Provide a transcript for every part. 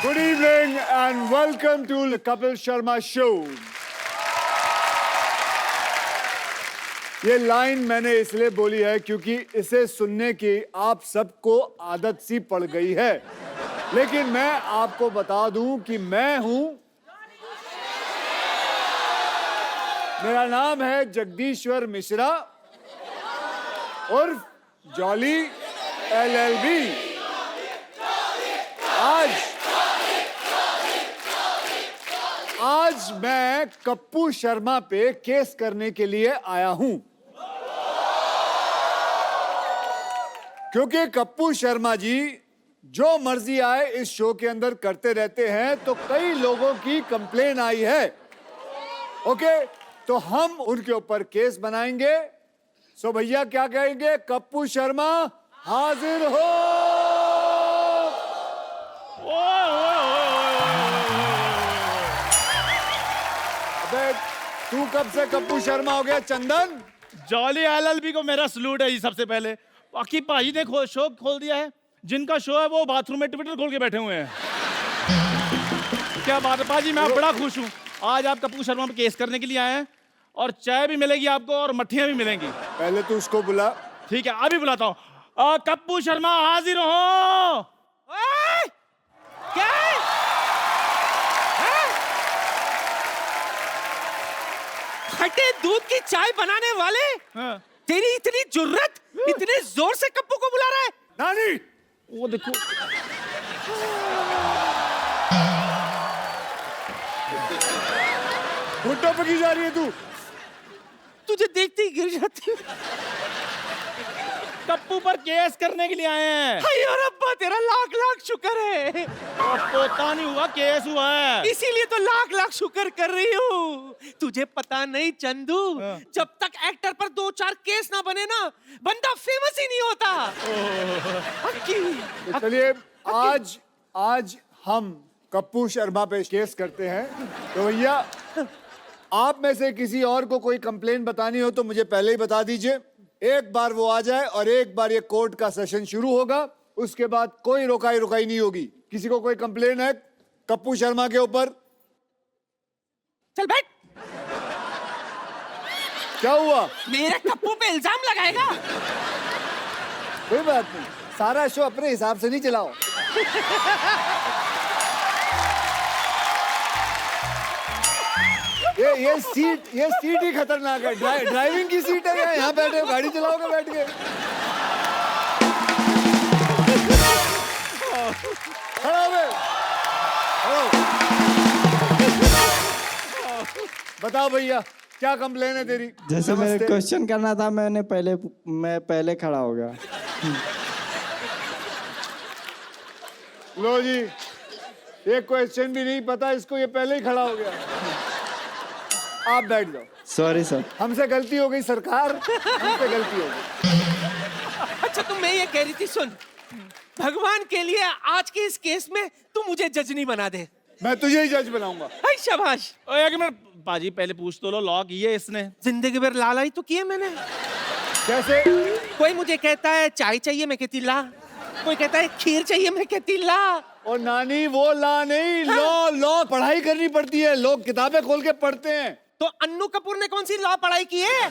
Good evening and welcome to the Kapil Sharma Show. ये line मैंने इसलिए बोली है क्योंकि इसे सुनने की आप सबको आदत सी पड़ गई है, लेकिन मैं आपको बता दूं कि मैं हूं, मेरा नाम है जगदीश्वर मिश्रा उर्फ जॉली LLB। आज मैं कप्पू शर्मा पे केस करने के लिए आया हूं, क्योंकि कप्पू शर्मा जी जो मर्जी आए इस शो के अंदर करते रहते हैं, तो कई लोगों की कंप्लेन आई है। ओके, तो हम उनके ऊपर केस बनाएंगे। सो भैया क्या कहेंगे? कप्पू शर्मा हाजिर हो। अबे तू कब से कप्पू शर्मा हो गया चंदन? जॉली LLB को मेरा सलूट है जी। सबसे पहले बाकी पाजी ने शो खोल दिया है। जिनका शो है वो बाथरूम में ट्विटर खोल के बैठे हुए हैं। क्या बात है पाजी, मैं बड़ा खुश हूँ। आज आप कप्पू शर्मा पे केस करने के लिए आए हैं और चाय भी मिलेगी आपको और मट्ठियां भी मिलेंगी। पहले तू उसको बुला। ठीक है, अभी बुलाता हूँ। कप्पू शर्मा हाजिर हो। क्या? खट्टे दूध की चाय बनाने वाले, हाँ। तेरी इतनी जुर्रत, इतने जोर से कप्पू को बुला रहा है? नानी, वो देखो, घुटनों पे की जा रही है तू? तुझे देखते ही गिर जाती हूँ। कप्पू पर केस करने के लिए आए हैं। अयो रब्बा, तेरा लाख लाख शुक्र है। पोता नहीं हुआ, केस हुआ है। इसीलिए तो लाख लाख शुक्र कर रही हूँ। तुझे पता नहीं चंदू, जब तक एक्टर पर 2-4 केस ना बने ना, बंदा फेमस ही नहीं होता। तो चलिए आज हम कप्पू शर्मा पे केस करते हैं। तो भैया आप में से किसी और को कोई कंप्लेन बतानी हो तो मुझे पहले ही बता दीजिए। एक बार वो आ जाए और एक बार ये कोर्ट का सेशन शुरू होगा, उसके बाद कोई रोकाई नहीं होगी। किसी को कोई कंप्लेन है कप्पू शर्मा के ऊपर? चल बैठ। क्या हुआ? मेरे कप्पू पे इल्जाम लगाएगा? कोई बात नहीं, सारा शो अपने हिसाब से नहीं चलाओ। ये सीट ही खतरनाक है। ड्राइविंग की सीट है। यहाँ बैठे हो, गाड़ी चलाओगे बैठ के? खड़ा हो गए। बताओ भैया क्या कंप्लेन है तेरी? जैसे मेरे क्वेश्चन करना था, मैं पहले खड़ा हो गया। लो जी, ये क्वेश्चन भी नहीं पता इसको, ये पहले ही खड़ा हो गया। आप बैठ जाओ। Sorry sir. हमसे गलती हो गई सरकार, हमसे गलती हो गई। अच्छा, तो मैं ये कह रही थी, सुन, भगवान के लिए आज के इस केस में तू मुझे जज नहीं बना दे। मैं तुझे ही जज बनाऊंगा। हाय शाबाश। एक मिनट पाजी, पहले पूछ तो लो, लॉ की है इसने? जिंदगी भर लालाई तो किए मैंने। कैसे? कोई मुझे कहता है चाय चाहिए, मैं कहती ला। कोई कहता है खीर चाहिए, मैं कहती ला। और नानी वो ला नहीं, लॉ पढ़ाई करनी पड़ती है। लोग किताबें खोल के पढ़ते हैं। तो अन्नू कपूर ने कौन सी लॉ पढ़ाई की है?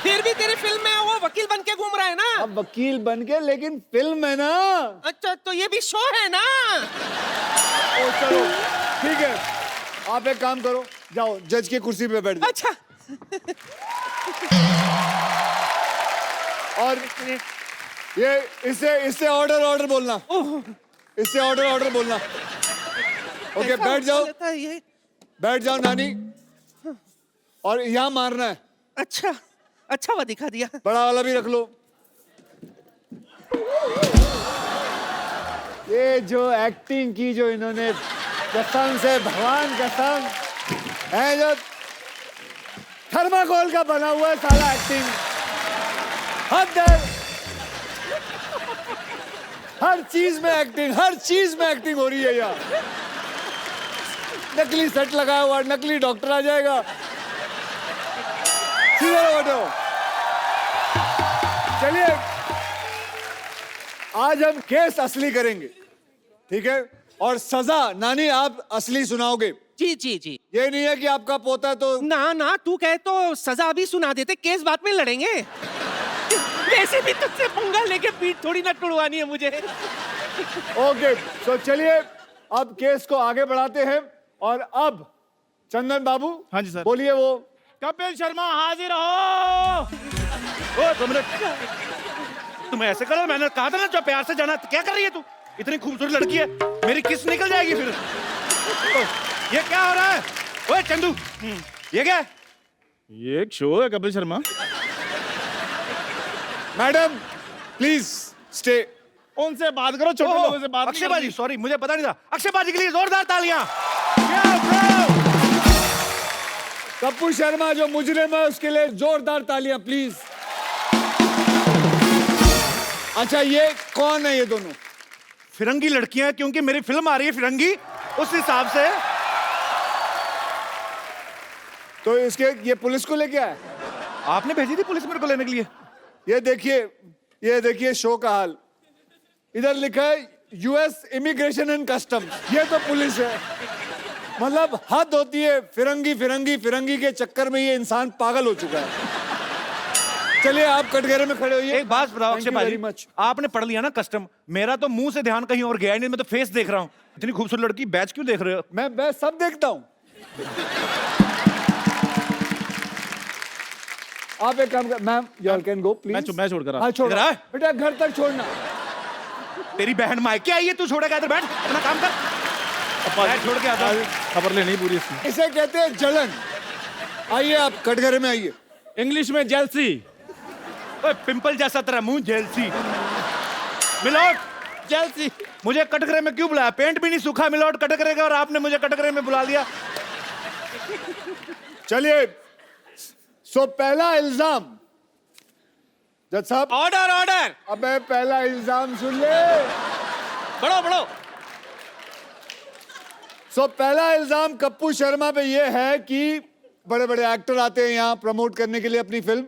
फिर भी तेरी फिल्म में वो वकील बन के घूम रहा है ना। अब वकील बन के, लेकिन फिल्म है ना। अच्छा, तो ये भी शो है ना। ओ चलो ठीक है, आप एक काम करो, जाओ जज की कुर्सी पे बैठ जाओ। अच्छा। और ये इससे ऑर्डर बोलना। इससे ऑर्डर बोलना। ओके, बैठ जाओ। बैठ जाओ नानी, और यहाँ मारना है। अच्छा वो दिखा दिया। बड़ा वाला भी रख लो। ये जो एक्टिंग की जो इन्होंने, कसम से भगवान कसम है, जो थर्माकोल का बना हुआ है साला एक्टिंग। हद है। हर चीज में एक्टिंग हो रही है यार। नकली सेट लगाया हुआ, नकली डॉक्टर आ जाएगा। सीधे बैठो। चलिए आज हम केस असली करेंगे, ठीक है? और सजा नानी आप असली सुनाओगे। जी जी जी। ये नहीं है कि आपका पोता है तो ना ना, तू कहे तो सजा अभी सुना देते, केस बाद में लड़ेंगे। वैसे भी तुझसे पंगा लेके पीठ थोड़ी ना टुड़वानी है मुझे। ओके। तो चलिए अब केस को आगे बढ़ाते हैं और अब चंदन बाबू, हाँ जी सर। बोलिए। वो कपिल शर्मा हाजिर हो। ओ तुम ऐसे करो, मैंने कहा था ना जो प्यार से जाना। क्या कर रही है तू? इतनी खूबसूरत लड़की है, मेरी किस निकल जाएगी फिर। ये क्या हो रहा है? ओए चंदू, ये क्या है? ये एक शो है Kapil Sharma. Madam please stay. उनसे बात करो, छोटे लोगों से बात। अक्षय बाजी, सॉरी मुझे पता नहीं था। अक्षय बाजी के लिए जोरदार तालियां। ब्रो। कपूर शर्मा जो मुजरिम है उसके लिए जोरदार तालियां प्लीज। अच्छा ये कौन है ये दोनों? फिरंगी लड़कियां, क्योंकि मेरी फिल्म आ रही है फिरंगी, उस हिसाब से। तो इसके ये पुलिस को लेके आया? आपने भेजी थी पुलिस मेरे को लेने के लिए? ये देखिए शो का हाल। इधर लिखा है यूएस इमिग्रेशन एंड कस्टम्स, ये तो पुलिस है। मतलब हद होती है। फिरंगी फिरंगी फिरंगी के चक्कर में ये इंसान पागल हो चुका है। चलिए आप कटघरे में खड़े होइए। एक बात बताओ अक्षय वेरी बाजी, मच। आपने पढ़ लिया ना कस्टम, मेरा तो मुंह से ध्यान कहीं और गया ही नहीं, मैं तो फेस देख रहा हूँ। इतनी खूबसूरत लड़की, बैच क्यों देख रहे हो? मैं सब देखता हूँ। आप एक काम कर, ma'am you all can go please. मैं छोड़कर हाँ छोड़ इधर आ। बेटा, घर तक छोड़ना। तेरी बहन मायके आई है, तू छोड़ेगा? इधर बैठ, अपना काम कर। बैठ, छोड़ के आता हूं। खबर लेनी पूरी इसकी। इसे कहते हैं जलन। आइए आप कटघरे में आइए। इंग्लिश में जेलसी। ओए पिंपल जैसा तेरा मुंह, जेलसी। मिलोट, जेलसी। मुझे कटघरे में क्यों बुलाया? पेंट भी नहीं सूखा मिलोट कटघरे का, और आपने मुझे कटघरे में बुला दिया। चलिए सो पहला इल्जाम। जज साहब। Order order. अबे पहला इल्जाम सुन ले। बढ़ो बढ़ो। सो पहला इल्जाम कप्पू शर्मा पे ये है कि बड़े बड़े एक्टर आते हैं यहाँ प्रमोट करने के लिए अपनी फिल्म,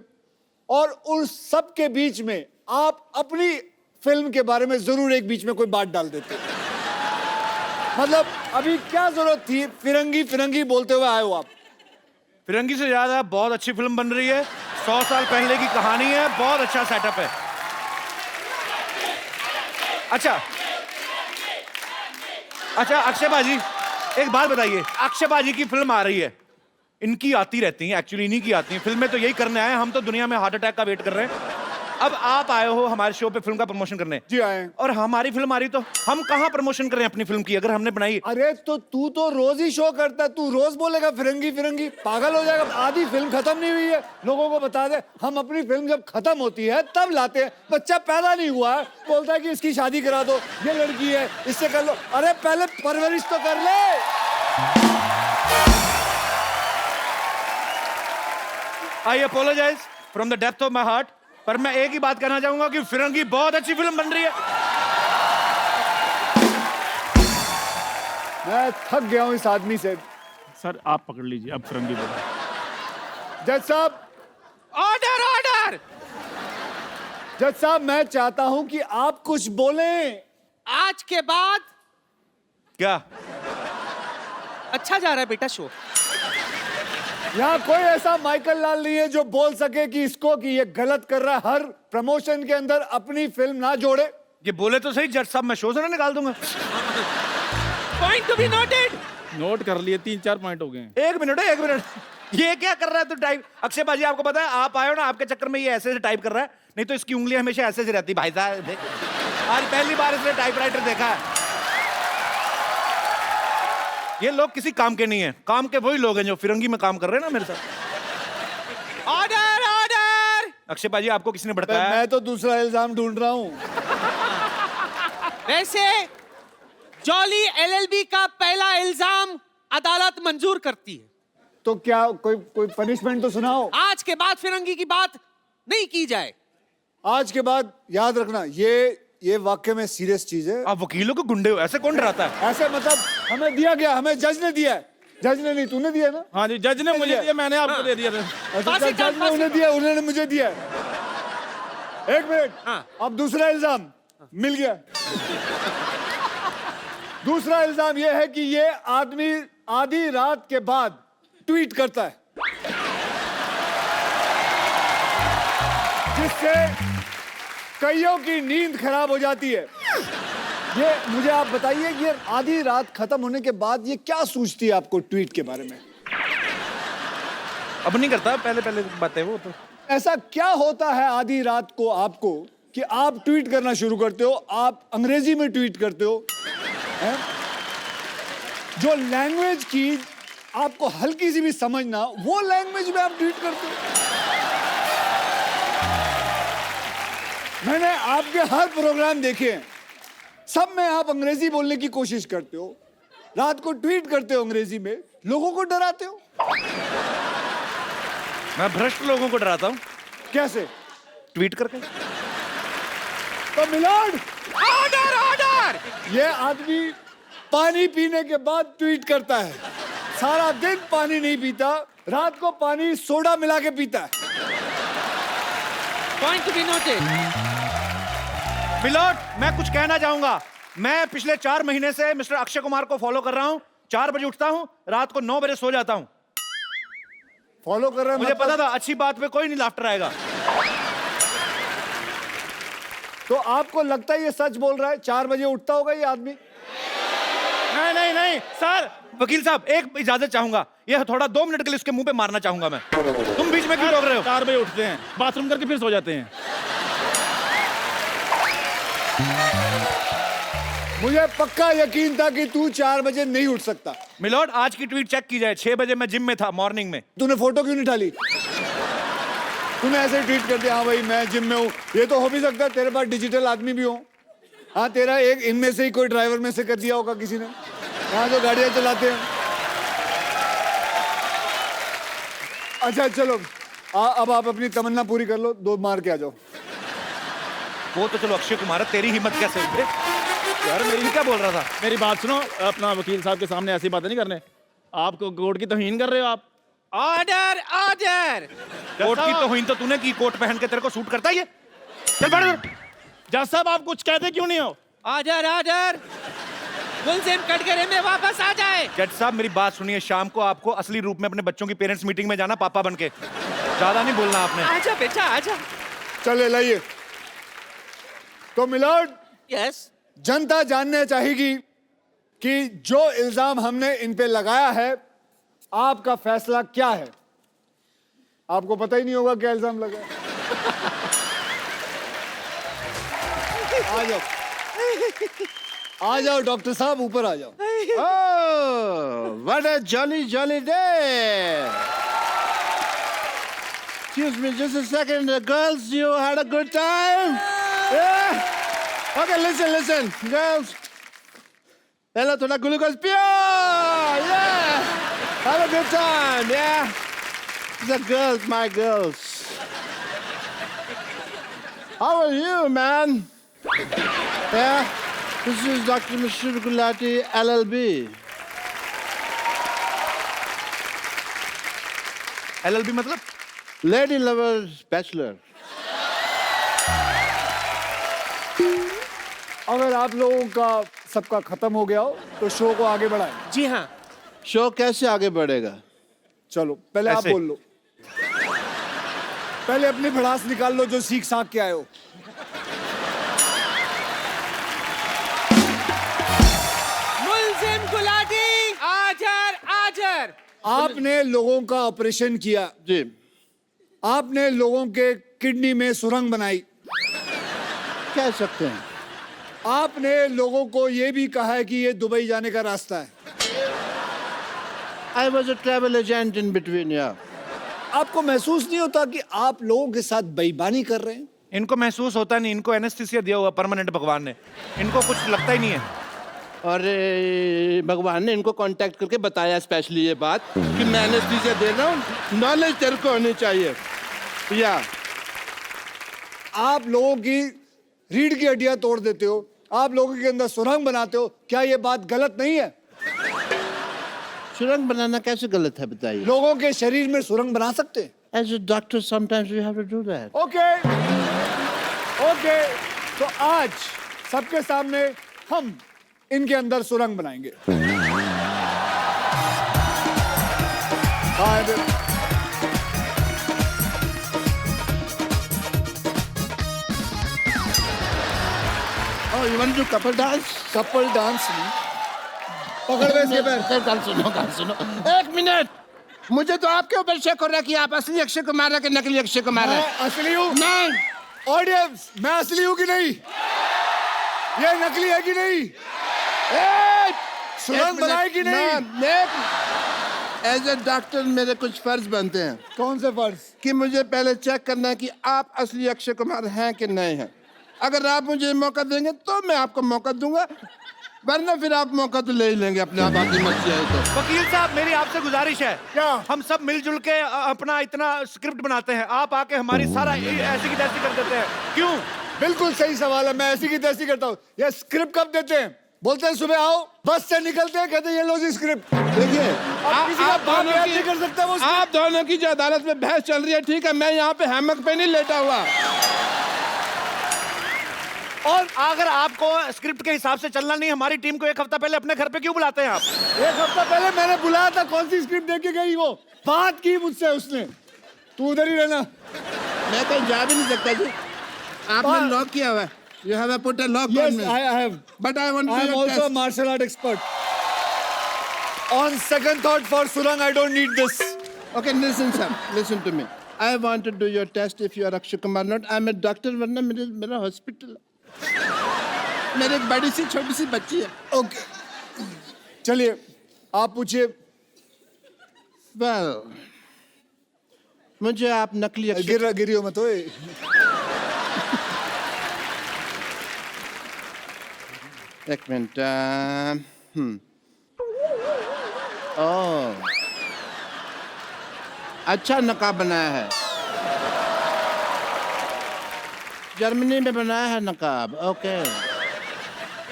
और उन सब के बीच में आप अपनी फिल्म के बारे में जरूर एक बीच में कोई बात डाल देते। मतलब अभी क्या जरूरत थी फिरंगी फिरंगी बोलते हुए आए हो आप? फिरंगी से ज्यादा बहुत अच्छी फिल्म बन रही है, 100 साल पहले की कहानी है, बहुत अच्छा सेटअप है। अच्छा अक्षय बाजी, एक बात बताइए, अक्षय बाजी की फिल्म आ रही है, इनकी आती रहती है, एक्चुअली इन्हीं की आती है फिल्में, तो यही करने आए हैं। हम तो दुनिया में हार्ट अटैक का वेट कर रहे हैं। अब आप आए हो हमारे शो पे फिल्म का प्रमोशन करने। जी आए हैं। और हमारी फिल्म आ रही, तो हम कहाँ प्रमोशन करें अपनी फिल्म की, अगर हमने बनाई? अरे तो तू तो रोज ही शो करता है, तू रोज बोलेगा फिरंगी फिरंगी, पागल हो जाएगा। आधी फिल्म खत्म नहीं हुई है, लोगों को बता दे। हम अपनी फिल्म जब खत्म होती है तब लाते हैं। बच्चा पैदा नहीं हुआ है, बोलता है कि इसकी शादी करा दो, ये लड़की है इससे कर लो। अरे पहले परवरिश तो कर ले। I apologize from the depth of my heart, पर मैं एक ही बात कहना चाहूंगा कि फिरंगी बहुत अच्छी फिल्म बन रही है। मैं थक गया हूं इस आदमी से। सर आप पकड़ लीजिए, अब फिरंगी बोलो। जज साहब। Order order. जज साहब मैं चाहता हूं कि आप कुछ बोलें। आज के बाद क्या अच्छा जा रहा है बेटा शो। यहाँ कोई ऐसा माइकल लाल नहीं है जो बोल सके कि इसको कि ये गलत कर रहा है, हर प्रमोशन के अंदर अपनी फिल्म ना जोड़े। ये बोले तो सही जज साहब, मैं शो से ना निकाल दूंगा। Point to be noted. Note कर लिए, 3-4 पॉइंट हो गए। एक मिनट, ये क्या कर रहा है तू टाइप? अक्षय बाजी आपको पता है, आप आए हो ना, आपके चक्कर में ये ऐसे टाइप कर रहा है, नहीं तो इसकी उंगली हमेशा ऐसे रहती। भाई साहब आज पहली बार इसने टाइपराइटर देखा है। ये लोग किसी काम के नहीं है, काम के वही लोग हैं जो फिरंगी में काम कर रहे हैं ना मेरे साथ। Order order. अक्षय बाजी आपको किसी ने भड़काया? मैं तो दूसरा इल्जाम ढूंढ रहा हूँ। वैसे जॉली एलएलबी का पहला इल्जाम अदालत मंजूर करती है, तो क्या कोई पनिशमेंट तो सुनाओ। आज के बाद फिरंगी की बात नहीं की जाए। आज के बाद याद रखना, ये वाकई में सीरियस चीज है। आप वकीलों को गुंडे हो, ऐसे कौन डराता है? ऐसे मतलब हमें दिया गया, हमें जज ने दिया है। जज ने नहीं, तूने दिया ना? हाँ जी, जज ने मुझे दिया, मैंने आपको दे दिया था। अच्छा, जज ने उन्हें दिया, उन्होंने मुझे दिया। एक मिनट, अब दूसरा इल्जाम मिल गया। दूसरा इल्जाम यह है कि ये आदमी आधी रात के बाद ट्वीट करता है, जिससे कईयों की नींद खराब हो जाती है। ये मुझे आप बताइए, ये आधी रात खत्म होने के बाद ये क्या सूझती है आपको ट्वीट के बारे में? अब नहीं करता, पहले पहले बात है वो तो। ऐसा क्या होता है आधी रात को आपको कि आप ट्वीट करना शुरू करते हो? आप अंग्रेजी में ट्वीट करते हो, हैं? जो लैंग्वेज की आपको हल्की सी भी समझ ना, वो लैंग्वेज में आप ट्वीट करते हो। मैंने आपके हर प्रोग्राम देखे हैं, सब में आप अंग्रेजी बोलने की कोशिश करते हो, रात को ट्वीट करते हो अंग्रेजी में, लोगों को डराते हो। मैं भ्रष्ट लोगों को डराता हूँ। कैसे? ट्वीट करके। तो मिलॉर्ड, ऑर्डर ऑर्डर। ये आदमी पानी पीने के बाद ट्वीट करता है, सारा दिन पानी नहीं पीता, रात को पानी सोडा मिला के पीता है। Point to be noted. Milord, मैं कुछ कहना चाहूंगा। मैं पिछले 4 महीने से मिस्टर अक्षय कुमार को फॉलो कर रहा हूं। 4 बजे उठता हूं, रात को 9 बजे सो जाता हूं। फॉलो कर रहे हैं? मुझे पता था अच्छी बात पे कोई नहीं लाफ्टर आएगा। तो आपको लगता है ये सच बोल रहा है? 4 बजे उठता होगा ये आदमी? नहीं नहीं नहीं सर, वकील साहब एक इजाजत चाहूंगा। ये थोड़ा 2 मिनट के लिए उसके मुंह पे मारना चाहूंगा मैं। तुम बीच में क्यों रोक रहे हो? 4 बजे उठते हैं, बाथरूम करके फिर सो जाते हैं। मुझे पक्का यकीन था कि तू 4 बजे नहीं उठ सकता। मिलोड, आज की ट्वीट चेक की जाए। 6 बजे मैं जिम में था, मॉर्निंग में। तूने फोटो क्यों नहीं डाली? तूने ऐसे ही ट्वीट कर दिया, हाँ भाई मैं जिम में हूँ। ये तो हो भी सकता है तेरे पास डिजिटल आदमी भी हो। हाँ, तेरा एक इनमें से ही कोई ड्राइवर में से कर दिया होगा किसी ने, यहाँ जो गाड़ियाँ चलाते हैं। अच्छा चलो, अब आप अपनी तमन्ना पूरी कर लो, 2 मार के आ जाओ। वो तो चलो अक्षय कुमार है, तेरी हिम्मत कैसे हुई बे? यार मेरी क्या बोल रहा था? मेरी बात सुनो, अपना वकील साहब के सामने ऐसी बातें नहीं करने। आपको कोर्ट की तौहीन कर रहे हो आप। Order order. कोर्ट की तौहीन तो तूने की, कोट पहन के तेरे को सूट करता है ये? चल बैठ इधर। जज साहब, आप कुछ कहते क्यों नहीं हो? Order order. मुलजिम कटघरे में वापस आ जाए। जज साहब मेरी बात सुनिए, शाम को आपको असली रूप में अपने बच्चों की पेरेंट्स मीटिंग में जाना, पापा बनके। ज्यादा नहीं बोलना आपने। आजा बेटा आजा। चले लाइए। तो मिलॉर्ड, यस। जनता जानना चाहेगी कि जो इल्जाम हमने इन पे लगाया है, आपका फैसला क्या है? आपको पता ही नहीं होगा क्या इल्जाम लगा है। आ जाओ, आ जाओ डॉक्टर साहब, ऊपर आ जाओ। Oh, what a jolly day! Excuse me, just a second. Girls, you had a good time? Yeah? Okay, listen, girls. Hello, thoda glucose pure! Yeah! Have a good time, yeah? The girls, my girls. How are you, man? Yeah? This is Dr. Mishra Gulati, LLB. LLB मतलब? Lady Lovers Bachelor. अगर आप लोगों का सबका खत्म हो गया हो तो शो को आगे बढ़ाएं। जी हाँ। शो कैसे आगे बढ़ेगा? चलो पहले आप ऐसे। बोल लो, पहले अपनी भड़ास निकाल लो जो सीख साख के आए हो। मुलजिम गुलाटी आजर आजर। आपने लोगों का ऑपरेशन किया, जी। आपने लोगों के किडनी में सुरंग बनाई, कह सकते हैं। आपने लोगों को यह भी कहा है कि ये दुबई जाने का रास्ता है। I was a travel agent in between, yeah. आपको महसूस नहीं होता कि आप लोगों के साथ बेईमानी कर रहे हैं? इनको महसूस होता नहीं, इनको एनेस्थीसिया दिया हुआ परमानेंट भगवान ने, इनको कुछ लगता ही नहीं है। और भगवान ने इनको कांटेक्ट करके बताया स्पेशली ये बात कि मैं एनेस्थीसिया दे रहा हूँ, नॉलेज तेरे को होनी चाहिए। या आप लोगों की रीढ़ की हड्डियां तोड़ देते हो, आप लोगों के अंदर सुरंग बनाते हो, क्या ये बात गलत नहीं है? सुरंग बनाना कैसे गलत है बताइए? लोगों के शरीर में सुरंग बना सकते हैं। As a doctor, sometimes we have to do that. Okay okay, तो आज सबके सामने हम इनके अंदर सुरंग बनाएंगे। हाँ, इधर। Oh, you want to do couple dance? Couple dance नहीं, पकड़ में इसके पैर। गाल सुनो। एक मिनट, मुझे तो आपके ऊपर शक हो रहा है कि आप असली अक्षय कुमार है कि नकली अक्षय कुमार है। मैं असली हूँ। नहीं, ऑडियंस, मैं असली हूँ कि नहीं? ये नकली है कि नहीं? सुरंग बनाए कि नहीं? एज ए डॉक्टर मेरे कुछ फर्ज बनते हैं कौन से फर्ज? कि मुझे पहले चेक करना है कि आप असली अक्षय कुमार हैं कि नहीं हैं। अगर आप मुझे मौका देंगे तो मैं आपको मौका दूंगा, वरना फिर आप मौका तो ले ही लेंगे अपने आप, आपकी मर्जी है तो। वकील साहब मेरी आपसे गुजारिश है, क्या? हम सब मिलजुल के अपना इतना स्क्रिप्ट बनाते हैं, आप आके हमारी सारा ऐसी की तैसी कर देते हैं, क्यों? बिल्कुल सही सवाल है, मैं ऐसी की तैसी करता हूँ। ये स्क्रिप्ट कब देते हैं? बोलते हैं सुबह आओ, बस से निकलते हैं, कहते हैं ये लो जी स्क्रिप्ट। देखिए, किसी का बाप याद नहीं कर सकता वो आप दोनों की जो अदालत में बहस चल रही है, ठीक है, मैं यहाँ पे हैमक पे नहीं लेटा हुआ। और अगर आपको स्क्रिप्ट के हिसाब से चलना नहीं, हमारी टीम को एक हफ्ता पहले अपने घर पे क्यों बुलाते हैं आप? एक हफ्ता पहले मैंने बुलाया था, कौन सी स्क्रिप्ट देके गई वो? बात की मुझसे उसने, तू उधर ही रहना। मैं कहीं जा भी नहीं सकता जी, आपने लॉक किया हुआ है। You have put a lock on Yes, me. I have. But I want to I do am your also a test. martial art expert. On second thought, for Surang, I don't need this. Okay, listen, sir. Listen to me. I want to do your test if you are Akshay Kumar not. I'm a doctor, वरना मेरा hospital है। मेरे एक बड़ी सी छोटी सी बच्ची है। Okay. चलिए, आप पूछिए। Well, मुझे आप नकली अक्षय गिरियो मत ओए। एक मिनट। ओह, अच्छा नकाब बनाया है, जर्मनी में बनाया है नकाब। ओके,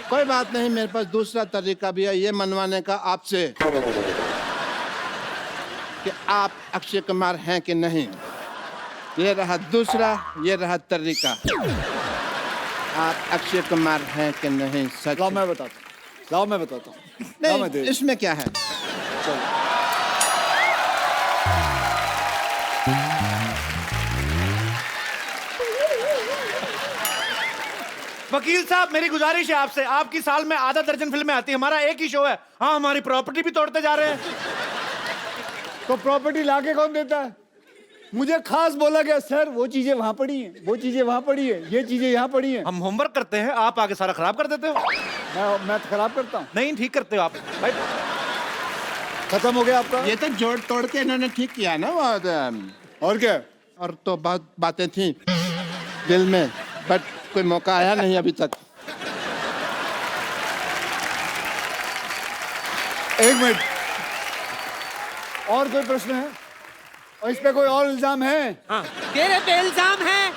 कोई बात नहीं, मेरे पास दूसरा तरीका भी है ये मनवाने का आपसे कि आप अक्षय कुमार हैं कि नहीं। ये रहा दूसरा, ये रहा तरीका। आप अक्षय कुमार हैं कि नहीं? सच? लाओ मैं बताता हूँ। लाओ मैं बताता हूँ। लाओ मैं नहीं, दे। इसमें क्या है? वकील साहब मेरी गुजारिश है आपसे, आपकी साल में आधा दर्जन फिल्में आती है, हमारा एक ही शो है। हाँ, हमारी प्रॉपर्टी भी तोड़ते जा रहे हैं। तो प्रॉपर्टी लाके कौन देता है? मुझे खास बोला गया सर वो चीजें वहां पड़ी हैं, वो चीजें वहां पड़ी है, ये चीजें यहाँ पड़ी हैं। हम होमवर्क करते हैं, आप आगे सारा खराब कर देते हो। मैं खराब करता हूँ? नहीं, ठीक करते हो आप भाई। खत्म हो गया आपका? ये तो जोड़ तोड़ के इन्होंने ठीक किया ना वो। और क्या? और तो बहुत बातें थी दिल में, बट कोई मौका आया नहीं अभी तक। एक मिनट, और कोई प्रश्न है? और इस पे कोई और इल्जाम है? हाँ, तेरे पे इल्जाम है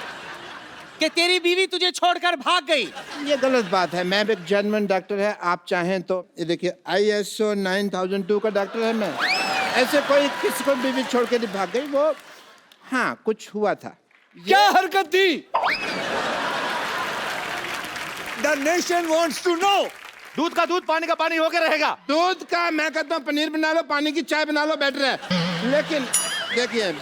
कि तेरी बीवी तुझे छोड़कर भाग गई। ये गलत बात है, मैं भी एक जर्मन डॉक्टर है। आप चाहें तो ये देखिए, ISO 9002 का डॉक्टर है मैं। ऐसे कोई किसी को बीवी छोड़ के नहीं भाग गई वो। हाँ, कुछ हुआ था। क्या हरकत थी? The nation wants to know. दूध का दूध, पानी का पानी होके रहेगा। दूध का मैं कहता हूँ पनीर बना लो, पानी की चाय बना लो, बेटर है। लेकिन देखिए,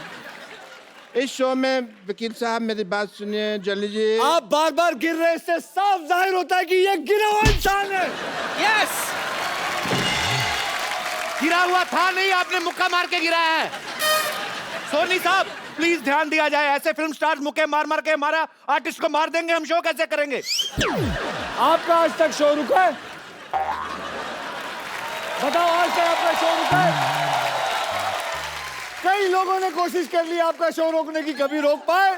इस शो में वकील साहब मेरी बात सुनिए जल्दी जी। आप बार बार गिर रहे, इससे साफ जाहिर होता है कि ये गिरा हुआ इंसान है। यस, गिरा हुआ था नहीं, आपने मुक्का मार के गिराया है। सोनी साहब प्लीज ध्यान दिया जाए, ऐसे फिल्म स्टार्स मुक्के मार मार के हमारा आर्टिस्ट को मार देंगे, हम शो कैसे करेंगे? आपका आज तक शो रुका है? बताओ, आज तक आपका शो रुका है? कई लोगों ने कोशिश कर ली आपका शो रोकने की, कभी रोक पाए?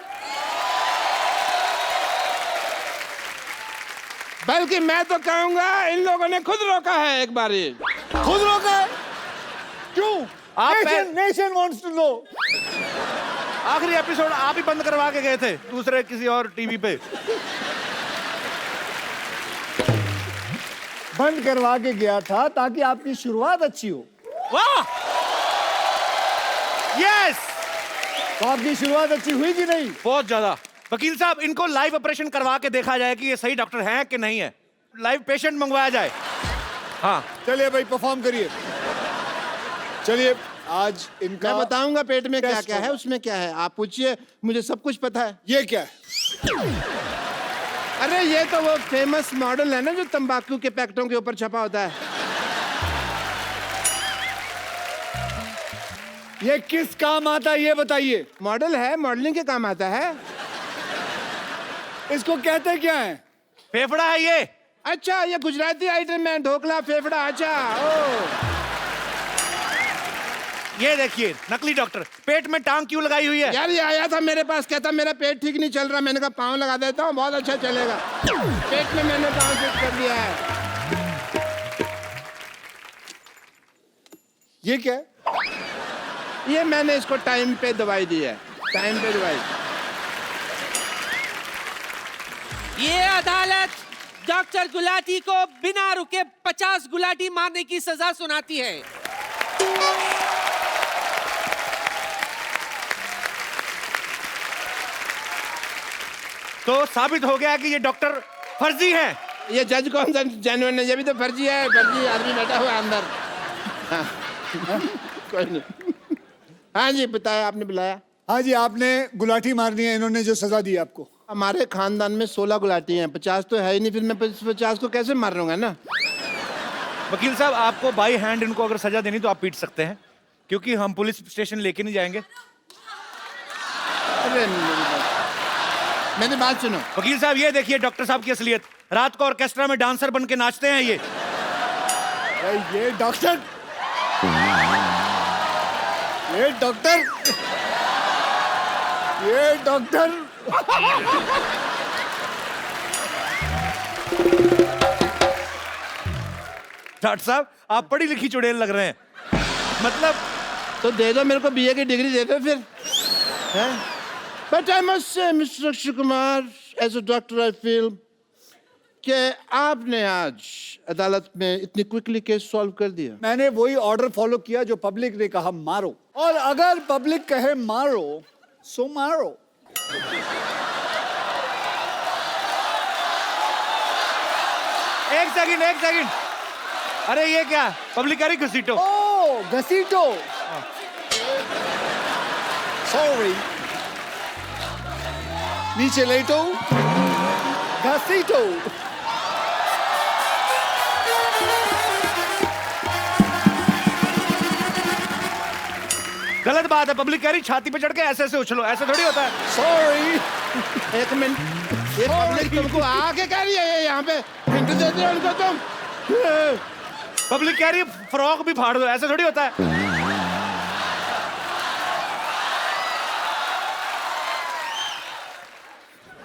बल्कि मैं तो कहूंगा इन लोगों ने खुद रोका है एक बारी। खुद रोका है? क्यों? आप नेशन वांट्स टू नो। आखिरी एपिसोड आप ही बंद करवा के गए थे दूसरे किसी और टीवी पे। बंद करवा के गया था ताकि आपकी शुरुआत अच्छी हो। वाह, यस, तो आपकी शुरुआत अच्छी हुई कि नहीं? बहुत ज्यादा। वकील साहब इनको लाइव ऑपरेशन करवा के देखा जाए कि ये सही डॉक्टर हैं कि नहीं है। लाइव पेशेंट मंगवाया जाए। हाँ चलिए भाई परफॉर्म करिए। चलिए आज इनका मैं बताऊंगा पेट में क्या टेस्ट क्या है, होगा। उसमें क्या है। आप पूछिए, मुझे सब कुछ पता है। ये क्या है? अरे ये तो वो फेमस मॉडल है ना जो तंबाकू के पैकेटों के ऊपर छपा होता है। ये किस काम आता है ये बताइए। मॉडल है, मॉडलिंग के काम आता है। इसको कहते क्या है? फेफड़ा है ये। अच्छा, ये गुजराती आइटम है, ढोकला फेफड़ा। अच्छा, ओ ये देखिए नकली डॉक्टर पेट में टांग क्यों लगाई हुई है? यार, ये आया था मेरे पास, कहता मेरा पेट ठीक नहीं चल रहा। मैंने कहा पाँव लगा देता हूँ, बहुत अच्छा चलेगा। पेट में मैंने पाँव फिट कर दिया है। ये क्या है? ये मैंने इसको टाइम पे दवाई दी है, टाइम पे दवाई। ये अदालत डॉक्टर गुलाटी को बिना रुके 50 गुलाटी मारने की सजा सुनाती है। तो साबित हो गया कि ये डॉक्टर फर्जी है। ये जज कौन सा जेन्युइन है? ये भी तो फर्जी है, फर्जी आदमी बैठा हुआ है अंदर। हाँ, कोई नहीं। हाँ जी, बताया, आपने बुलाया। हाँ जी, आपने गुलाटी मारनी है, इन्होंने जो सजा दी आपको। हमारे खानदान में 16 गुलाटी हैं, 50 तो है ही नहीं। फिर मैं 50 को कैसे मार लूंगा ना। वकील साहब आपको बाई हैंड इनको अगर सजा देनी तो आप पीट सकते हैं, क्योंकि हम पुलिस स्टेशन लेके नहीं जाएंगे। अरे मेरी बात सुनो। वकील साहब ये देखिए डॉक्टर साहब की असलियत। रात को ऑर्केस्ट्रा में डांसर बन के नाचते हैं ये। ये डॉक्टर, ये डॉक्टर, ये डॉक्टर। डॉक्टर साहब आप पढ़ी लिखी चुड़ैल लग रहे हैं। मतलब तो दे दो मेरे को बीए की डिग्री, दे दो फिर। But I must say mister Akshay Kumar, as a doctor I feel कि आपने आज अदालत में इतनी क्विकली केस सॉल्व कर दिया। मैंने वही ऑर्डर फॉलो किया जो पब्लिक ने कहा मारो, और अगर पब्लिक कहे मारो सो मारो। एक सेकंड। अरे ये क्या पब्लिक कह रही घसीटो। ओ घसीटो, सॉरी, नीचे लेटो, घसीटो। गलत बात है, पब्लिक कह रही छाती पे चढ़ के ऐसे ऐसे उछलो, ऐसे थोड़ी होता है। सॉरी, एक मिनट, ये पब्लिक तुमको आके कह रही है यहाँ पे हिंट देते हो उनको तुम? पब्लिक कह रही है फ्रॉक भी फाड़ दो, ऐसे थोड़ी होता है।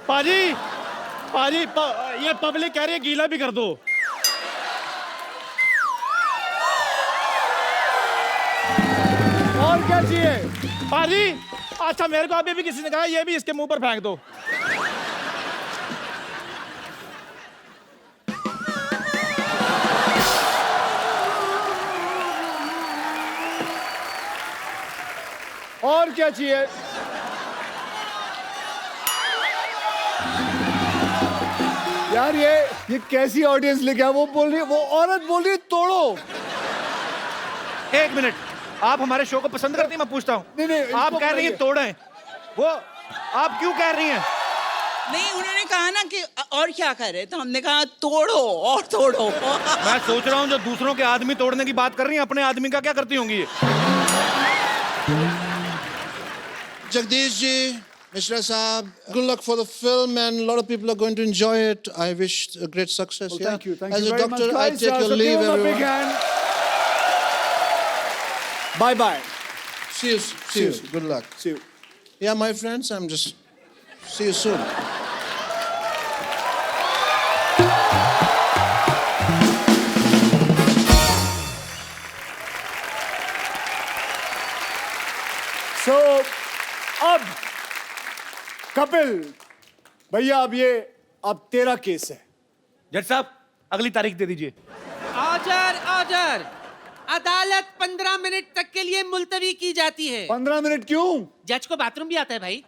पाजी, ये पब्लिक कह रही है गीला भी कर दो। और क्या चाहिए? पाजी, अच्छा मेरे को अभी भी किसी ने कहा ये भी इसके मुंह पर फेंक दो। और क्या चाहिए? यार ये कैसी ऑडियंस लेके आ? वो बोल रही है, वो औरत बोल रही है तोड़ो। एक मिनट, आप हमारे शो को पसंद करती हैं? मैं पूछता हूँ। नहीं, आप इसको कह रही हैं बताइए। तोड़ें, वो आप क्यों कह रही हैं? नहीं, उन्होंने कहा ना कि और क्या करे, तो हमने कहा तोड़ो और तोड़ो। मैं सोच रहा हूँ जो दूसरों के आदमी तोड़ने की बात कर रही हैं, अपने आदमी का क्या करती होंगी ये? Jagdish ji, Mishra Saab, good luck for the film, and a lot of people are going to enjoy it. I wish a great success. Well, yeah? thank you As a very doctor, much, I guys. take your So leave, give him a big everyone. hand. Bye bye. See you. See you. Good luck. See you. Yeah, my friends, I'm just. See you soon. So अब कपिल भैया, अब तेरा case है। जज साहब अगली तारीख दे दीजिए। ऑर्डर। अदालत 15 मिनट तक के लिए मुलतवी की जाती है। 15 मिनट क्यों? जज को बाथरूम भी आता है भाई।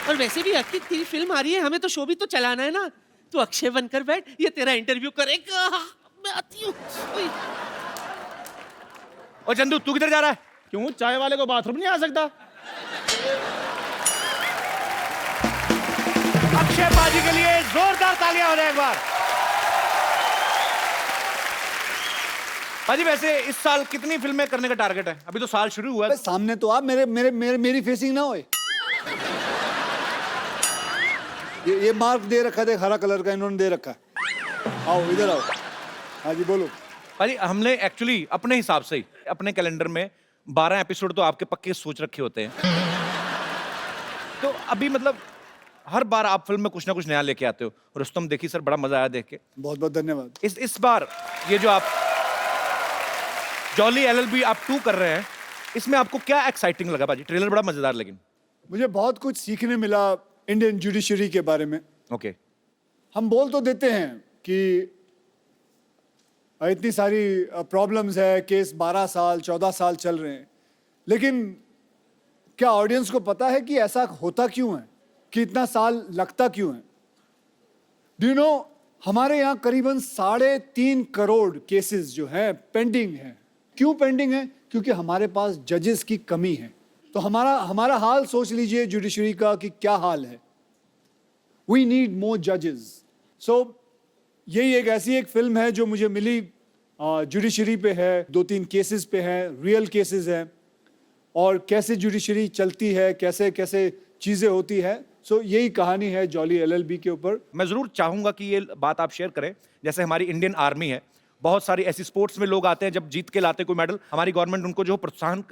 और वैसे भी अक्की तेरी फिल्म आ रही है, हमें तो शो भी तो चलाना है ना। तू अक्षय बनकर बैठ, ये तेरा इंटरव्यू करेगा। मैं आती हूँ। ओए। ओ चंदू तू किधर जा रहा है? क्यों, चाय वाले को बाथरूम नहीं आ सकता? अक्षय पाजी के लिए जोरदार तालियां हो जाए एक बार। पाजी वैसे इस साल कितनी फिल्में करने का टारगेट है? अभी तो साल शुरू हुआ है। अबे सामने तो आप मेरी फेसिंग ना होए। ये मार्क दे रखा है, हरा कलर का इन्होंने दे रखा है। आओ इधर आओ। हाँ जी बोलो। पाजी हमने एक्चुअली अपने हिसाब से ही अपने कैलेंडर में 12 एपिसोड तो आपके पक्के सोच रखे होते हैं। तो अभी मतलब हर बार आप फिल्म में कुछ ना कुछ नया लेके आते हो। रुस्तम देखी सर, बड़ा मजा आया देख के। बहुत बहुत धन्यवाद। इस बार ये जो आप जॉली एलएलबी आप 2 कर रहे हैं, इसमें आपको क्या एक्साइटिंग लगा पाजी? ट्रेलर बड़ा मजेदार, लेकिन मुझे बहुत कुछ सीखने मिला इंडियन जुडिशरी के बारे में। ओके। हम बोल तो देते हैं कि इतनी सारी प्रॉब्लम्स है, केस 12 साल 14 साल चल रहे हैं, लेकिन क्या ऑडियंस को पता है कि ऐसा होता क्यों है, कि इतना साल लगता क्यों है? डू यू नो, हमारे यहाँ करीबन 3.5 करोड़ केसेस जो हैं पेंडिंग हैं। क्यों पेंडिंग है? क्योंकि हमारे पास जजेस की कमी है। तो हमारा हाल सोच लीजिए जुडिशरी का कि क्या हाल है। वी नीड मोर जजेस। सो यही एक फिल्म है जो मुझे मिली, जुडिशरी पे है, 2-3 केसेस पे है, रियल केसेस हैं, और कैसे जुडिशरी चलती है, कैसे कैसे चीजें होती है। सो यही कहानी है जॉली एलएलबी के ऊपर। मैं जरूर चाहूंगा कि ये बात आप शेयर करें। जैसे हमारी इंडियन आर्मी है, बहुत सारी ऐसी स्पोर्ट्स में लोग आते हैं, जब जीत के लाते कोई मेडल, हमारी गवर्नमेंट उनको जो प्रोत्साहन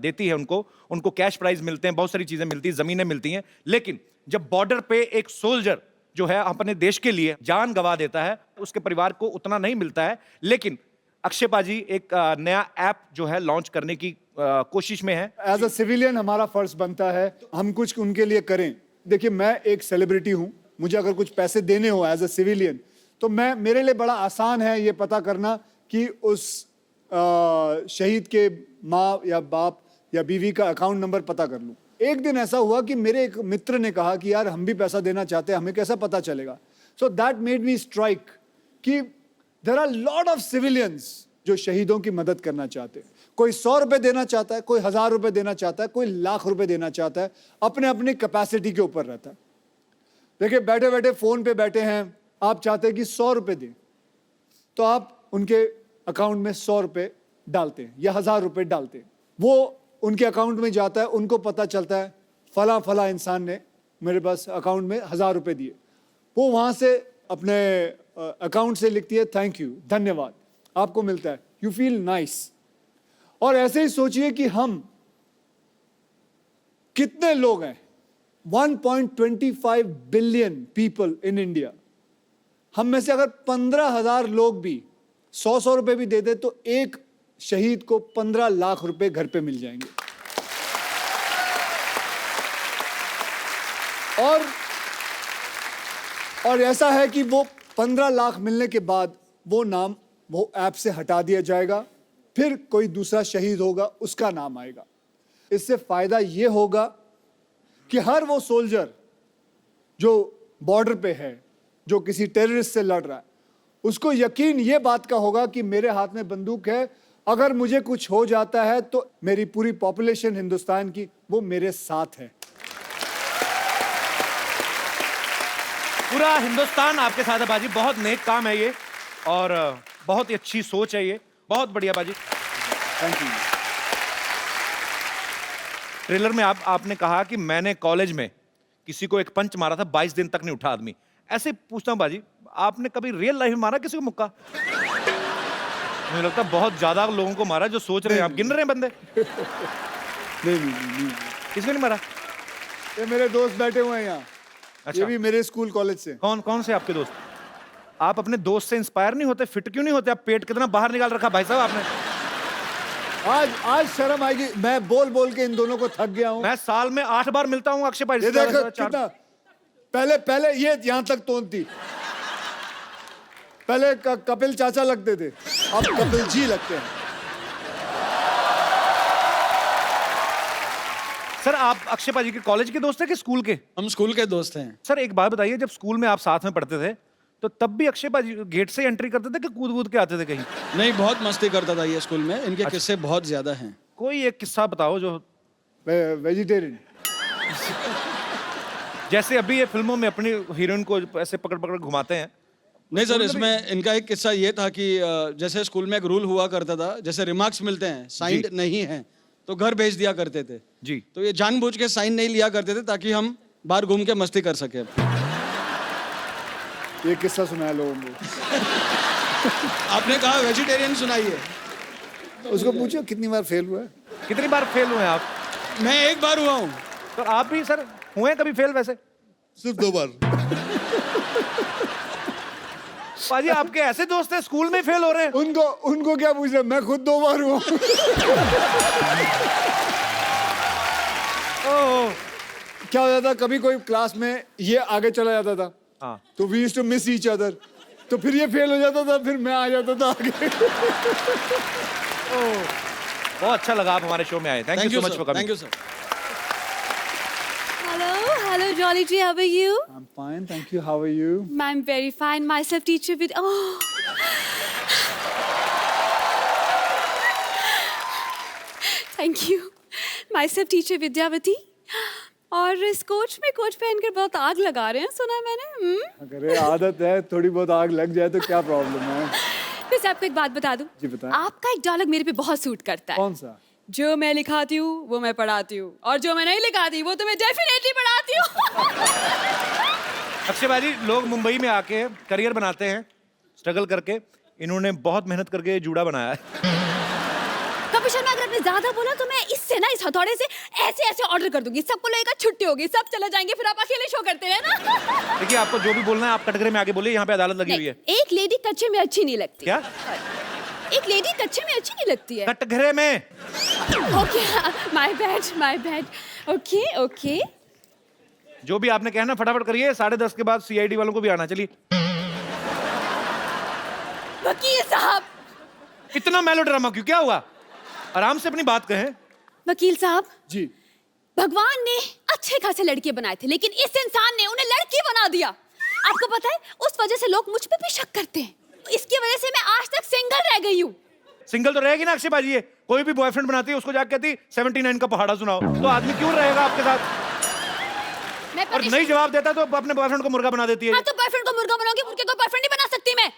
देती है, उनको कैश प्राइज मिलते हैं, बहुत सारी चीजें मिलती हैं, जमीनें मिलती हैं। लेकिन जब बॉर्डर पे एक सोल्जर जो है अपने देश के लिए जान गंवा देता है, उसके परिवार को उतना नहीं मिलता है। लेकिन अक्षय पाजी एक नया ऐप जो है लॉन्च करने की कोशिश में है। एज अ सिविलियन हमारा फर्ज बनता है हम कुछ उनके लिए करें। देखिए, मैं एक सेलिब्रिटी हूं, मुझे अगर कुछ पैसे देने हो एज अ सिविलियन, तो मेरे लिए बड़ा आसान है ये पता करना कि उस शहीद के माँ या बाप या बीवी का अकाउंट नंबर पता कर लूं। एक दिन ऐसा हुआ कि मेरे एक मित्र ने कहा कि यार हम भी पैसा देना चाहते हैं, हमें कैसा पता चलेगा? So that made me strike कि there are lot of civilians जो शहीदों की मदद करना चाहते हैं। कोई 100 रुपए देना चाहता है, कोई 1000 रुपए देना चाहता है, कोई लाख रुपए देना चाहता है, अपने अपनी कैपेसिटी के ऊपर रहता है। देखिए, बैठे बैठे फोन पे बैठे हैं, आप चाहते हैं कि 100 रुपए दें, तो आप उनके अकाउंट में 100 रुपए डालते हैं या 1000 रुपए डालते हैं। वो उनके अकाउंट में जाता है, उनको पता चलता है फला फला इंसान ने मेरे पास अकाउंट में 1000 रुपए दिए। वो वहां से अपने अकाउंट से लिखती है थैंक यू, धन्यवाद, आपको मिलता है, यू फील नाइस। और ऐसे ही सोचिए कि हम कितने लोग हैं, 1.25 बिलियन पीपल इन इंडिया। हम में से अगर 15,000 लोग भी 100 रुपए भी दे दे तो एक शहीद को 15 लाख रुपए घर पे मिल जाएंगे। और ऐसा है कि वो 15 लाख मिलने के बाद वो नाम वो ऐप से हटा दिया जाएगा, फिर कोई दूसरा शहीद होगा, उसका नाम आएगा। इससे फायदा ये होगा कि हर वो सोल्जर जो बॉर्डर पे है, जो किसी टेररिस्ट से लड़ रहा है, उसको यकीन ये बात का होगा कि मेरे हाथ में बंदूक है, अगर मुझे कुछ हो जाता है तो मेरी पूरी पॉपुलेशन हिंदुस्तान की वो मेरे साथ है। पूरा हिंदुस्तान आपके साथ है बाजी। बहुत नेक काम है ये और बहुत ही अच्छी सोच है ये, बहुत बढ़िया बाजी। Thank you. ट्रेलर में आपने कहा कि मैंने कॉलेज में किसी को एक पंच मारा था, 22 दिन तक नहीं उठा आदमी। ऐसे पूछता हूं बाजी, आपने कभी रियल लाइफ में मारा किसी को मुक्का? मुझे लगता है बहुत ज्यादा लोगों को मारा जो सोच रहे हैं, आप गिन रहे हैं बंदे। नहीं। किसको नहीं मारा? ये मेरे दोस्त बैठे हुए हैं यहाँ। अच्छा। ये भी मेरे स्कूल कॉलेज से। कौन से आपके दोस्त? आप अपने दोस्त से इंस्पायर नहीं होते? फिट क्यों नहीं होते? आप पेट कितना बाहर निकाल रखा भाई साहब आपने। आज शर्म आएगी, मैं बोल के इन दोनों को थक गया हूँ। मैं साल में 8 बार मिलता हूँ अक्षय भाई। ये देखो कितना, पहले ये यहाँ तक तोन थी, पहले कपिल चाचा लगते थे, अब कपिल जी लगते हैं। सर आप अक्षय पाजी के कॉलेज के दोस्त हैं कि स्कूल के? हम स्कूल के दोस्त हैं। सर एक बात बताइए, जब स्कूल में आप साथ में पढ़ते थे तो तब भी अक्षय भाजी गेट से एंट्री करते थे कि कूद कूद के आते थे कहीं? नहीं, बहुत मस्ती करता था ये स्कूल में, इनके किस्से बहुत ज्यादा हैं। कोई एक किस्सा बताओ जो वेजिटेरियन। जैसे अभी ये फिल्मों में अपनी हीरोइन को ऐसे पकड़ पकड़ घुमाते हैं। नहीं सर, इसमें इनका एक किस्सा ये था कि जैसे स्कूल में एक रूल हुआ करता था, जैसे रिमार्क्स मिलते हैं साइंड नहीं है तो घर भेज दिया करते थे जी। तो ये जानबूझ के साइन नहीं लिया करते थे ताकि हम बाहर घूम के मस्ती कर सके। ये किस्सा सुनाया लोगों को। आपने कहा वेजिटेरियन सुनाइए। उसको पूछो कितनी बार फेल हुआ है। कितनी बार फेल हुए हैं आप? मैं एक बार हुआ हूँ। तो आप भी सर हुए हैं कभी फेल? वैसे सिर्फ 2 बार। पाजी आपके ऐसे दोस्त हैं स्कूल में फेल हो रहे हैं? उनको क्या पूछ रहे, मैं खुद 2 बार हुआ हूं। ओह, क्या हो जाता, कभी कोई क्लास में ये आगे चला जाता था, हाँ। तो we used to miss each other, तो फिर ये फेल हो जाता था, फिर मैं आ जाता था आगे। बहुत अच्छा लगा आप हमारे शो में आए। Thank you so much for coming. Thank you sir. Hello, Jolly G. How are you? I'm fine, thank you. How are you? I'm very fine. Myself, teacher with. Oh. Thank you. Myself, teacher Vidyavati. और इस coach में coach पहनकर बहुत आग लगा रहे हैं, सुना है मैंने। अरे आदत है, थोड़ी बहुत आग लग जाए तो क्या प्रॉब्लम है। वैसे आपको एक बात बता दूं। जी बताएं। आपका एक डायलॉग मेरे पे बहुत सूट करता है। कौन सा? जो मैं लिखाती हूँ वो मैं पढ़ाती हूँ, और जो मैं नहीं लिखाती वो तो मैं डेफिनेटली पढ़ाती हूँ। अक्षय भाजी, लोग मुंबई में आके करियर बनाते हैं स्ट्रगल करके। इन्होंने बहुत मेहनत करके जूड़ा बनाया है। कपिल शर्मा, अगर आपने ज्यादा बोला तो मैं इससे ना, इस हथौड़े से ऐसे ऐसे ऑर्डर कर दूंगी, सबको लगेगा छुट्टी होगी, सब चले जाएंगे, फिर आप अकेले शो करते हैं ना। देखिए, आपको जो भी बोलना है आप कटघरे में आके बोलिए, यहाँ पे अदालत लगी हुई है। एक लेडी कच्चे में अच्छी नहीं लगती। क्या? एक लेडी कच्चे में अच्छी नहीं लगती है। कटघरे में। Okay, my bad. Okay okay. जो भी आपने कहना फटाफट करिए, 10:30 के बाद सीआईडी वालों को भी आना। चलिए। वकील साहब। इतना मेलोड्रामा क्यों? क्या हुआ? आराम से अपनी बात कहें। वकील साहब जी। भगवान ने अच्छे खासे लड़के बनाए थे, लेकिन इस इंसान ने उन्हें लड़की बना दिया। आपको पता है, उस वजह से लोग मुझ पे भी शक करते हैं। इसकी वजह से मैं आज तक सिंगल रह गई हूँ। सिंगल तो रहेगी ना अक्षय भाजी। ये कोई भी बॉयफ्रेंड बनाती है, उसको जाके कहती 79 का पहाड़ा सुनाओ, तो आदमी क्यों रहेगा आपके साथ? मैं और नहीं जवाब देता तो अपने बॉयफ्रेंड को मुर्गा बना देती है। हाँ, तो बॉयफ्रेंड को मुर्गा बनाऊंगी, मुर्गे को बॉयफ्रेंड नहीं बना सकती मैं।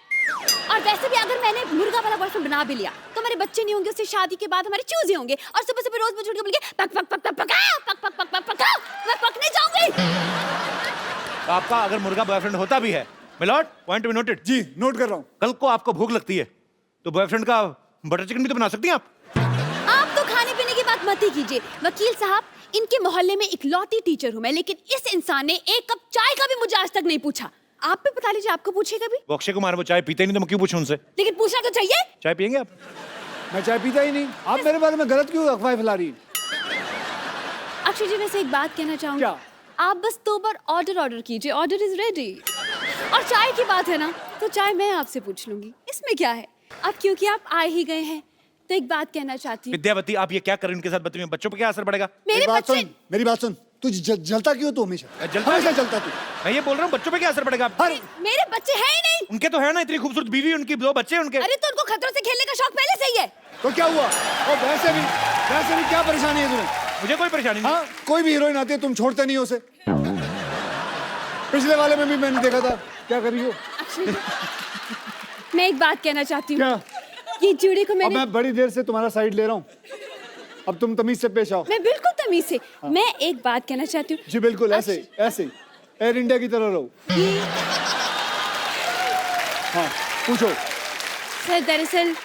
और वैसे भी अगर मैंने मुर्गा वाला बॉयफ्रेंड बना भी लिया तो हमारे बच्चे नहीं होंगे, उससे शादी के बाद हमारे चूजे होंगे, और सुबह सुबह रोज मुझे उठ के बोलेंगे पक पक पक पक पकाओ, पक पक पक पक पकाओ, मैं पकने जाऊंगी। तो आपका अगर मुर्गा बॉयफ्रेंड होता भी है, milord, point to be noted. जी, नोट कर रहा हूँ। कल को आपको भूख लगती है तो बॉयफ्रेंड का बटर चिकन भी तो बना सकती हैं आप। आप तो खाने पीने की बात मत ही कीजिए। वकील साहब, इनके मोहल्ले में इकलौती टीचर हूँ मैं, लेकिन इस इंसान ने एक कप चाय का भी मुझे आज तक नहीं पूछा। आप भी बता लीजिए, आपको पूछे कभी? वो अक्षय कुमार, वो चाय पीते ही नहीं तो मैं क्यों पूछूं उनसे? लेकिन पूछना तो चाहिए। चाय पियेंगे आप? मैं चाय पीता ही नहीं। आप मेरे बारे में गलत क्यों अफवाह फैला रही हैं? अक्षय जी, वैसे एक बात कहना चाहूंगी। क्या? आप बस 2 बार ऑर्डर कीजिए, ऑर्डर इज रेडी। और चाय की बात है ना, तो चाय मैं आपसे पूछ लूंगी, इसमें क्या है। अब क्योंकि आप आए ही गए हैं तो एक बात कहना चाहती हूँ। विद्यावती, आप ये क्या कर रही हैं उनके साथ बच्चों में? बच्चों पर क्या असर पड़ेगा? मेरे बच्चे। मेरी बात सुन। तू जलता क्यों तू हमेशा? जलता हमेशा क्यों? जलता तू। मैं ये बोल रहा हूँ, बच्चों पे क्या असर पड़ेगा? मेरे बच्चे हैं ही नहीं। उनके तो है ना, इतनी खूबसूरत बीवी, उनकी 2 बच्चे उनके। अरे तो उनको खतरों से खेलने का शौक पहले से ही है। तो क्या हुआ? और वैसे भी क्या परेशानी है तुम्हें? मुझे कोई परेशानी नहीं। हाँ, कोई भी हीरोइन आती है तुम छोड़ते नहीं हो उसे। पिछले वाले में भी मैंने देखा था। क्या कर रही हो? मैं एक बात कहना चाहती हूँ। क्या? ये जूड़े को अब मैंने। मैं बड़ी देर से तुम्हारा साइड ले रहा हूँ, अब तुम तमीज से पेश आओ। मैं बिल्कुल तमीज से। मैं एक बात कहना चाहती हूँ। जी बिल्कुल, ऐसे एयर इंडिया की तरह रहो। हाँ, पूछो। सर, दरअसल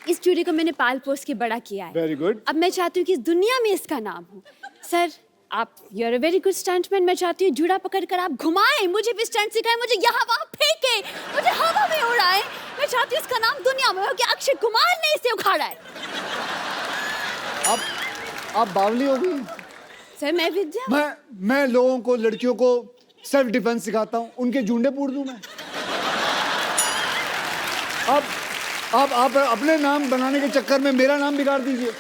इस जूड़े को मैंने पाल पोस के बड़ा किया है। Very good. अब मैं चाहती हूँ कि इस दुनिया में इसका नाम हो। सर, आप you are a very good stuntman. मैं चाहती हूँ जूड़ा पकड़कर आप घुमाएं, मुझे भी स्टंट सिखाएं, मुझे यहाँ वहाँ फेंके, मुझे हवा में उड़ाएं। मैं चाहती हूँ इसका नाम दुनिया में हो कि अक्षय कुमार ने इसे उखाड़ा है। आप बावली हो गई। सर, मैं विद्या। मैं लोगों को, लड़कियों को सेल्फ डिफेंस सिखाता हूँ, उनके जूंडे पूर दूं मैं? आप अपने नाम बनाने के चक्कर में मेरा नाम बिगाड़ दीजिए।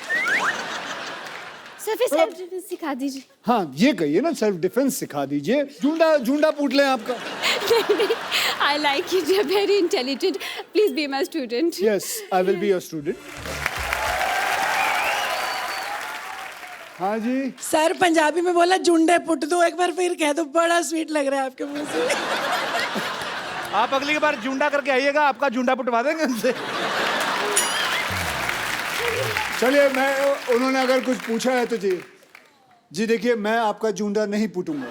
सर, फिर सेल्फ डिफेंस सिखा दीजिए। हाँ, ये कहिए ना, सेल्फ डिफेंस सिखा दीजिए। जूंडा पूट लें आपका। नहीं, I like it. You're very intelligent. Please be my student. Yes, I will be your student. हाँ जी. सर पंजाबी में बोला जुंडे पुट दो, एक बार फिर कह दो, बड़ा स्वीट लग रहा है आपके मुंह से. आप अगली बार जूंडा करके आइएगा, आपका जूंडा पुटवा देंगे उनसे. चलिए, मैं उन्होंने अगर कुछ पूछा है तो जी देखिए, मैं आपका जूंडा नहीं पूटूंगा.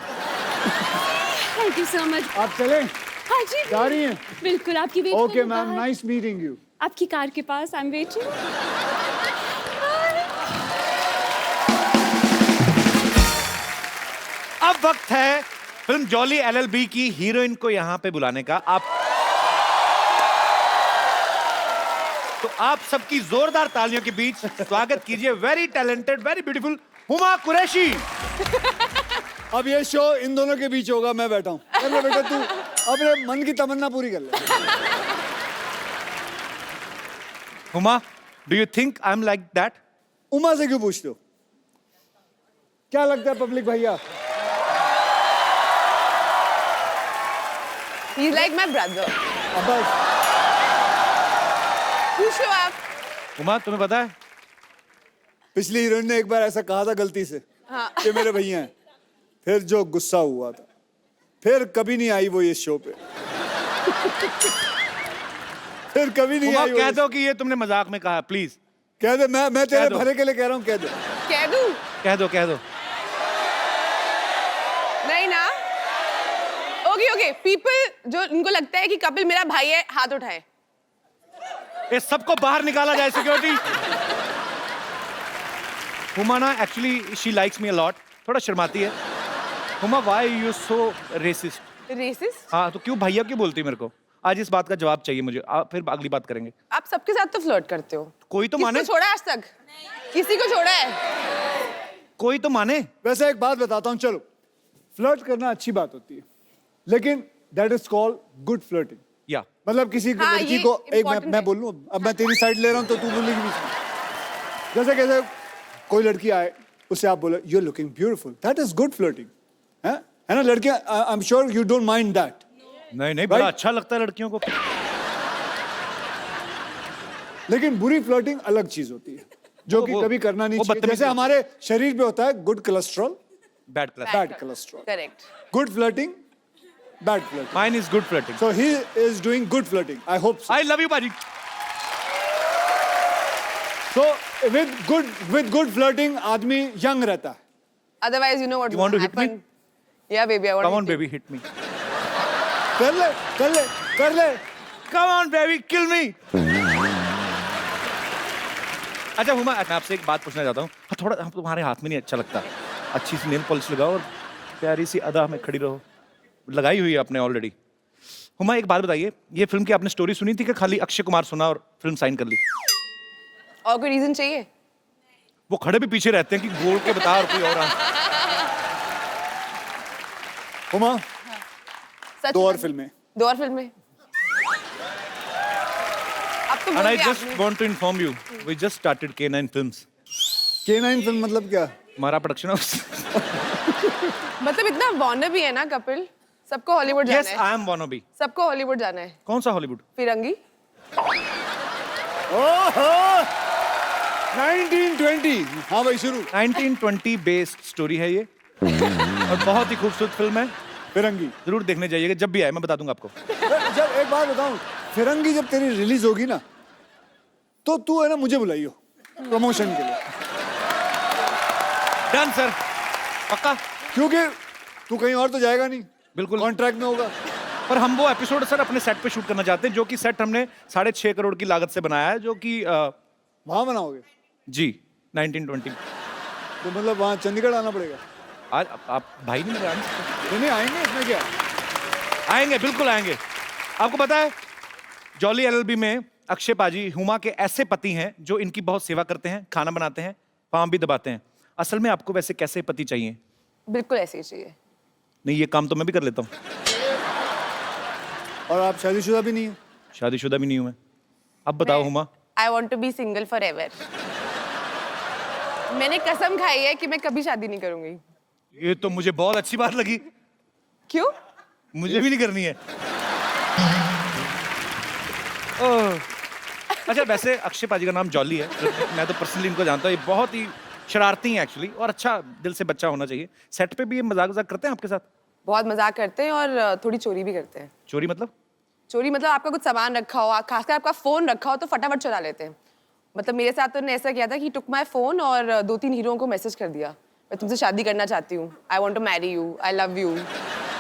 Thank you so much. आप चलें? हाँ जी. जा रही हैं? बिल्कुल, आपकी wait okay ma'am, nice meeting you. आपकी कार के पास. I am waiting. अब वक्त है फिल्म जॉली एलएलबी की हीरोइन को यहाँ पे बुलाने का. तो आप सबकी जोरदार तालियों के बीच स्वागत कीजिए very talented, very beautiful Huma Qureshi. अब ये शो इन दोनों के बीच होगा. मैं बैठा हूँ. अरे बेटा, तू अपने मन की तमन्ना पूरी कर ले. Huma, do you think I am like that? Uma से क्यों पूछते हो? क्या लगता है पब्लिक भैया? He's like my brother. अब बस. पूछो आप. हुमा, तुम्हें पता है पिछली हीरोइन ने एक बार ऐसा कहा था गलती से कि मेरे भैया हैं. फिर जो गुस्सा हुआ था, फिर कभी नहीं आई वो ये शो पे. फिर कभी नहीं हुमा, आई. कह दो कि ये तुमने मजाक में कहा. प्लीज कह दे. मैं तेरे दो. भरे के लिए कह रहा हूँ. कह दे. कह दूं? कह दो, कह दो. नहीं ना. ओके. पीपल जो उनको लगता है कि कपिल मेरा भाई है, हाथ उठाए. ये सबको बाहर निकाला जाए. सिक्योरिटी. हुमा ना actually she likes me a lot. थोड़ा शर्माती है. Huma, why you so racist? Racist? हाँ, तो क्यों भैया क्यों बोलती है मेरे को? आज इस बात का जवाब चाहिए मुझे. फिर अगली बात करेंगे. आप सबके साथ तो फ्लर्ट करते हो. कोई तो किसको माने. छोड़ा आज तक? किसी को छोड़ा है? कोई तो माने. वैसे एक बात बताता हूँ. चलो, फ्लर्ट करना अच्छी बात होती है, लेकिन that is called good flirting. या मतलब किसी हाँ, लड़की ये को एक important मैं है. बोलूं. अब मैं तेरी साइड ले रहा हूं तो तू बोलेगी बीच में. जैसे कैसे कोई लड़की आए, उसे आप बोले you are looking beautiful. That is good flirting. है ना लड़कियां? I am sure you don't mind that. नहीं, बड़ा अच्छा लगता है लड़कियों को. लेकिन बुरी फ्लर्टिंग अलग चीज होती है, जो कि कभी करना नहीं चाहिए. जैसे हमारे शरीर पे होता है good cholesterol, bad class. Bad cholesterol. Correct. Good flirting, bad flirting. Mine is good flirting. So he is doing good flirting. I hope so. I love you बाजी. So with good flirting आदमी young रहता है. Otherwise, you know what You want to hit me? happen? Yeah, baby, I want come to on hit you. Baby, hit me. कर ले. Come on baby, किल मी. अच्छा हुमा, मैं आपसे एक बात पूछना चाहता हूँ. थोड़ा हम तुम्हारे हाथ में नहीं अच्छा लगता. अच्छी सी नेल पॉलिश लगाओ और प्यारी सी अदा में खड़ी रहो. लगाई हुई है आपने ऑलरेडी. हुमा, एक बात बताइए, ये फिल्म की आपने स्टोरी सुनी थी कि खाली अक्षय कुमार सुना और फिल्म साइन कर ली? और कोई रीजन चाहिए? वो खड़े भी पीछे रहते हैं कि बोल के बता और कोई और हुमा, सच दो और में? फिल्में. 2 और फिल्में. अब तो And बोल I दिया just आपने. want to inform you, we just started K9 Films. K9 film मतलब क्या? हमारा प्रोडक्शन हाउस. मतलब इतना वॉर्नर भी है ना कपिल. सबको हॉलीवुड Yes, जाना है. I am wannabe. सबको हॉलीवुड जाना है. कौन सा हॉलीवुड? फिरंगी. ओहो, 1920. हाँ भाई, शुरू. 1920 बेस्ड स्टोरी है ये और बहुत ही खूबसूरत फिल्म है. फिरंगी. जरूर देखने जाइएगा. जब भी आए मैं बता दूंगा आपको. जब एक बात बताऊं, फिरंगी जब तेरी रिलीज होगी ना, तो तू है ना मुझे बुलाइयो प्रमोशन के लिए. डन सर, पक्का. क्योंकि तू कहीं और तो जाएगा नहीं. बिल्कुल. कॉन्ट्रैक्ट में होगा. पर हम वो एपिसोड सर अपने सेट पे शूट करना चाहते हैं, जो कि सेट हमने 6.5 करोड़ की लागत से बनाया है, जो कि वहां बनाओगे? जी 1920. तो मतलब वहां चंडीगढ़ आना पड़ेगा. आज आप भाई नहीं मेरे. नहीं आएंगे, इसमें क्या? आएंगे, बिल्कुल आएंगे. आपको पता है जॉली एलएलबी में अक्षय पाजी हुमा के ऐसे पति हैं जो इनकी बहुत सेवा करते हैं, खाना बनाते हैं, पाँव भी दबाते हैं. असल में आपको वैसे कैसे पति चाहिए? बिल्कुल ऐसे ही चाहिए. नहीं, ये काम तो मैं भी कर लेता हूँ. और आप शादीशुदा भी नहीं है? शादीशुदा भी नहीं हूँ मैं. अब बताओ Huma. I want to be single forever. मैंने कसम खाई है कि मैं कभी शादी नहीं करूंगी. ये तो मुझे बहुत अच्छी बात लगी. क्यों? मुझे भी नहीं करनी है. अच्छा वैसे अक्षय पाजी का नाम जॉली है, मैं तो पर्सनली इनको जानता हूँ, ये बहुत ही शरारती हैं एक्चुअली, और अच्छा दिल से बच्चा होना चाहिए। सेट पे भी ये मजाक वजाक करते हैं आपके साथ? बहुत मजाक करते हैं और थोड़ी चोरी भी करते हैं। चोरी मतलब? चोरी मतलब आपका कुछ सामान रखा हो, खासकर आपका फोन रखा हो तो फटाफट चुरा लेते हैं। मतलब मेरे साथ तो उन्होंने ऐसा किया था कि टुक माई फोन और 2-3 हीरोओं को मैसेज कर दिया, मैं तुमसे शादी करना चाहती हूँ, I want to marry you, I love you.